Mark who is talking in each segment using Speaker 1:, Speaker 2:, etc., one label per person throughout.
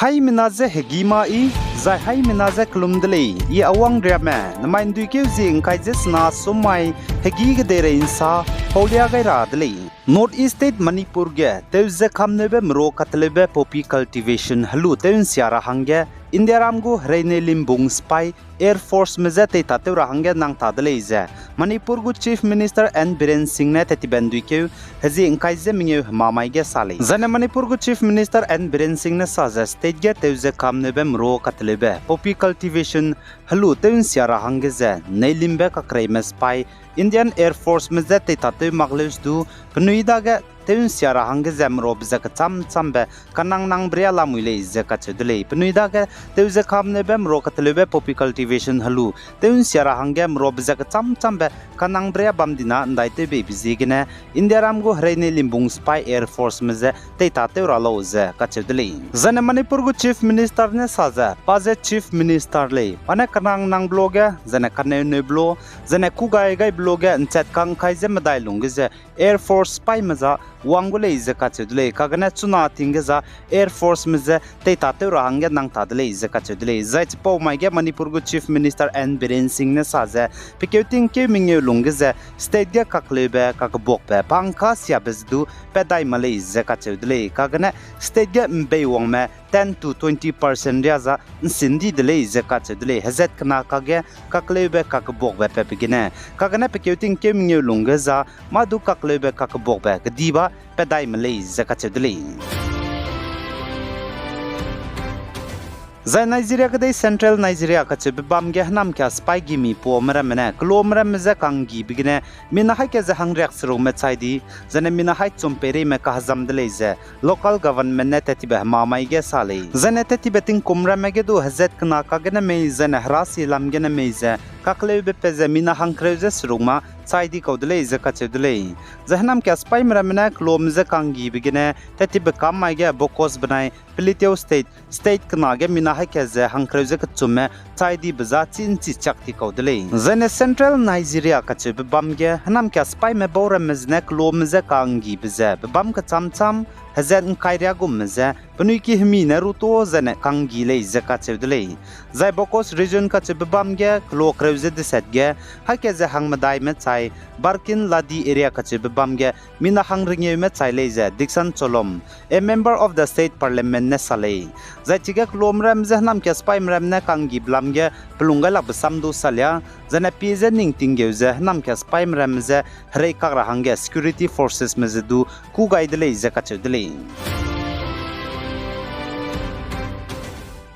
Speaker 1: hai minaze hegima i zai hai minaze klumdele I awang drame namain duike zing kaijes na somai hegi gedere insa holia gaira dele North East State Manipur ge teuze khamnebe mro katlebe poppy cultivation halu teun siara hange India ramgu reine limbung spy Air Force mezate tateura hange nang tadele ize Manipur gu Chief Minister N Biren Singh ne tetiben duike hazi inkaize minge mamai ge sale zane Manipur gu Chief Minister N Biren Singh ne saza state ge teuze khamnebe mro katlebe poppy cultivation halu teun siara hange ze neilimbe kakrai me spy Indian Air Force mezate tate magleus du pnuida ge teun siara hange zemro bizak cham chambe kanang nang bria lamuile izaka chedle pnuida ge teuze khamne bem ro katlebe poppy cultivation halu teun siara hange mro bizak cham chambe kanang bria bamdina ndaite be bizigine India ramgo hreine limbung spy Air Force meze teita teura loze kachedle zane Manipur gu Chief Minister ne saza paze Chief Minister le ane kanang nang bloge zane kanne ne blo zane kugai gai bloge nchat kang khaije medai lungge Air Force spy maza wangule izaka chedle kagana chuna tingeza Air Force meze teita teura hange nang tadle izaka chedle zaich pau maige Manipur gu Chief Minister N Biren Singh ne saze pikeuting ke mingye lungeze state ge kaklebe kakbokpe pangkha siabezdu pedai male izaka chedle kagana state ge mbei wangme 10 to 20% yaza sindi dele izaka chedle hazet kana kage kaklebe kakbokbe pepigine kagana pikeuting ke mingye lungeza madu kaklebe kakbokbe gdiba pedai malay zakachedli Zai Nigeria kadai Central Nigeria kachebe bamge hanam kya spy gimi po mramene klomra meze kangi bigine mina hai ke zahang reaksro me chaidi zane mina hai chompere me kahzam dleize local government ne tetibe mamai ge sale zane tetibe tin kumra me ge do hazet kana kagene me zane hrasi lamgene me ze kakle be peze mina hankreze sruma chaidi kodle ze kachedle zahnam kya spy mramene klomze kangi bigine tetibe kamai ge bokos banai Piliteo state kana ge mina hai ke ze hankreze kchume chaidi baza chin chi chakti kodle zane Central Nigeria kachebe bamge hanam kya spy me bora mezne klomze kangi bize bam ka chamcham hazen kairia gumze pnui ki hmi ne ruto zane kangi le zaka chedle zai bokos region ka chebe bamge klo kreuze de setge ha ke ze hangmadai me chai barkin ladi area ka chebe bamge mina hangringe me chai le ze diksan cholom a member of the state parliament ne sale zai chiga klomram ze nam ke spy mram ne kangi blamge plunga la samdu salya zane pize ning tingge ze nam ke spy mram ze hre kagra hange security forces me ze du ku gaidle zaka chedle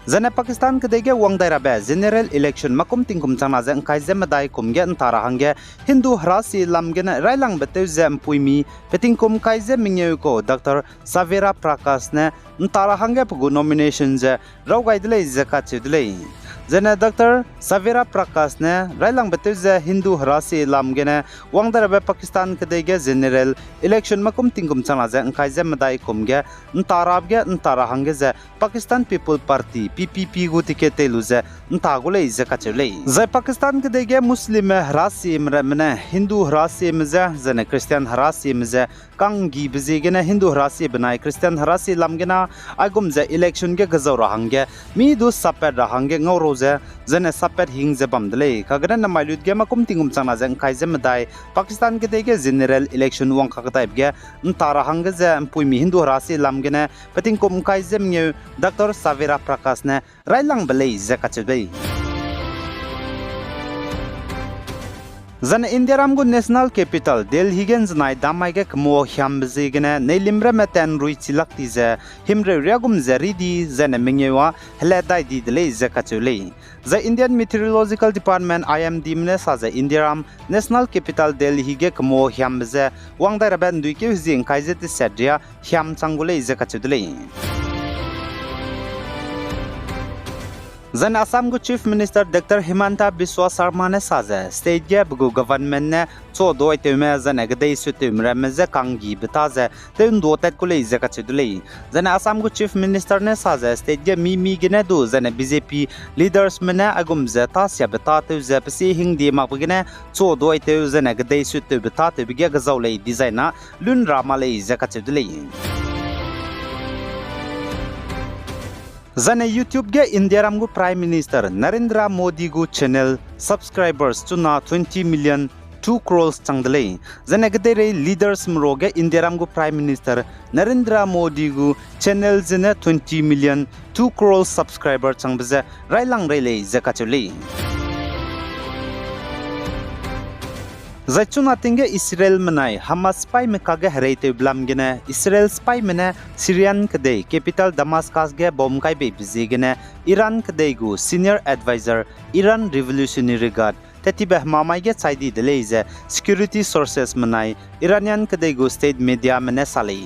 Speaker 1: Zane Pakistan kedege wang daira be general election makum tingkum chana jang kai zemadai kumge antara hange Hindu hrasi lamgen railang beteu zem puimi petingkum kai ze mingye ko Dr. Savera Prakash ne antara hange pugu nomination je raw gaidle zaka chedle Zane Dr. Savera Prakash ne railang beteu ze Hindu hrasi lamgen wang daira be Pakistan kedege general election makum tingkum chana jang kai zemadai kumge antara hange ze Pakistan People Party PPP gu tikete luze ntagule izaka chule zai Pakistan ke dege muslim hrasi mramne Hindu hrasi mza zane Christian hrasi mza kangi bizigena Hindu hrasi banai Christian hrasi lamgena agum za election ge gazawra hange mi du sapet rahange ngoroze zane sapet hingze bamdle kagana na mailud ge makum tingum chana jang kaize medai Pakistan ke dege general election wang khaktaib ge ntara hange za puimi Hindu hrasi lamgena pating kum kaize mnge Dr. Savera Prakash ne railang belai zakachbe Zan India ramgu national capital Delhi gen znai damai ge kmo hyam bezigene neilimre meten rui chilakti ze himre ryagum zaridi zane mingyewa heladai di dele zakachule the Indian Meteorological Department IMD mne sa the India ram national capital Delhi ge kmo hyam ze wangdai raban duike hizing kaizet sedria hyam changule zakachudle Zan Assam gu Chief Minister Dr. Himanta Biswa Sarma ne saze state ge bu government ne cho doi teme zan agdei sutim ramze kangi bitaze ten do tet kule izaka chidule zan Assam gu Chief Minister ne saze state ge mi gene do zan BJP leaders mena agum za tasya bitate za psi hingdi makbugene cho doi te zan agdei sutim bitate bige gazawle designa lun ramale izaka chidule Zane YouTube ge India ramgu Prime Minister Narendra Modi gu channel subscribers chuna 20 million 2 crores changdale. Zane gedere leaders mroge India ramgu Prime Minister Narendra Modi gu channel zene 20 million 2 crores subscriber changbze railang raile zakachuli. Zachuna tinge Israel menai Hamas spy mekage hareite blamgene Israel spy mena Syrian kede capital Damascus ge bom kai be bizigene Iran kede gu senior advisor Iran Revolutionary Guard Tetibeh mamai ge saidi deleze security sources menai Iranian kede gu state media mena salai.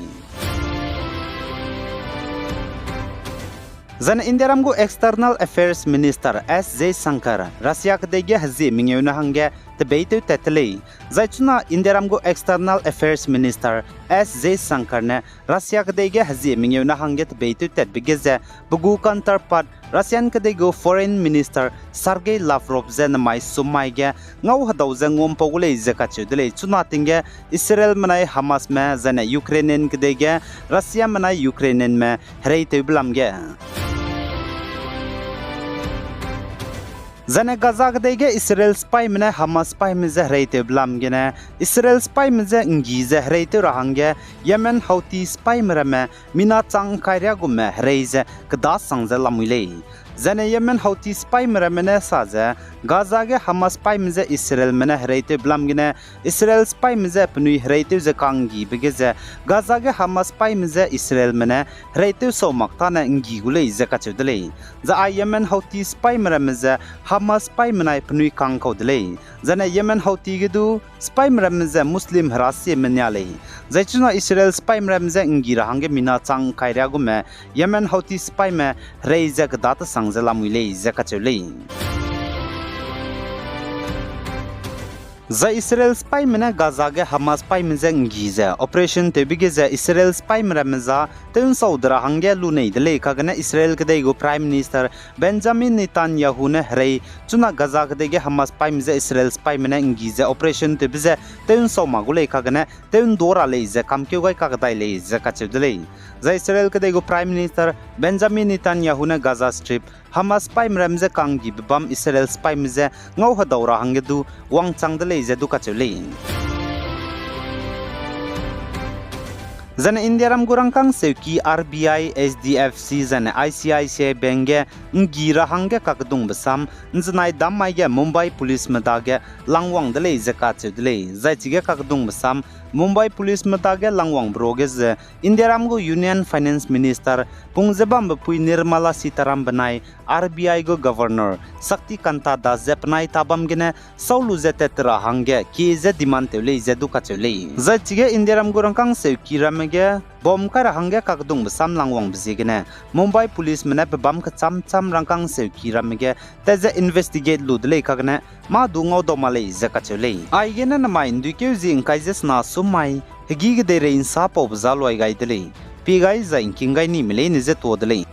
Speaker 1: Zan India ramgu External Affairs Minister S. Shankar Russia kedege hazi mingyuna hange debate tetele. Zaichuna India ramgu External Affairs Minister S. Shankar ne Russia kedege hazi mingyuna hange debate tetbigeze bugu counterpart Russian kedego Foreign Minister Sergei Lavrov zen mai sumai ge ngau hadaw zengom pogule zakachudele chuna tinge Israel manai Hamas me zan Ukrainian kedege Russia manai Ukrainian me hareite blamge. Zane Gaza gedege Israel spy mene Hamas spy mize hreite blamgene Israel spy mize ngize hreite rahange Yemen Houthis spy mereme mina chang khairya gumme hreize kda sangze lamule. Zane Yemen Houthis spy meremene saze Gaza ge Hamas spy mize Israel mene hreite blamgene Israel spy mize pnui hreite ze kangi begeze Gaza ge Hamas spy mize Israel mene hreite somakta na ngi gule zakachudele. Za Yemen Houthis spy meremeze Hamas spy menai pnui kang kaudele. Zane Yemen Houthi gedu spy meremze Muslim harasi menyale. Zaichuna Israel spy meremze ngira hange mina chang khairya gume Yemen Houthi spy me reiza gdata sangzela muile zakachule. Za Israel spy mena Gaza ge Hamas spy menze ngize operation tebigeze Israel spy meremza teun saudra hange lunei dele kagana Israel kede go Prime Minister Benjamin Netanyahu ne hrei chuna Gaza kede ge Hamas spy menze Israel spy mena ngize operation tebize teun sauma gule kagana teun dora leize kamkeu gai kagdai leize kachudele. Za Israel kede go Prime Minister Benjamin Netanyahu ne Gaza Strip Hamas spy meremze kangi bam Israel spy meze ngau hadawra hangedu wang changdele zedu kachule. Zan India ram gurangkang seuki RBI SDFC zan ICICI benge ngira hange kakdung besam nznai damai ge Mumbai police madage langwang dele zakachudele zaichige kakdung besam Mumbai police matage langwang brogez India ramgo Union Finance Minister pungjebam bapui Nirmala Sitaram banai RBI go Governor Sakti Kanta das zepnai tabam gene saulu zetetra hange ki ze demand tele zedu kachule zachige India ramgo rangkang seuki ramege bom kara hange kakdung besam langwang bzigene Mumbai police mena bam ka cham rangkang seuki ramege teze investigate ludle kagne ma dungo domale zakachule aigena namai nduke zing kaises na sumai hegi gedere insa pobzalo ai gaidele pigai za inkingai ni mele nize todele.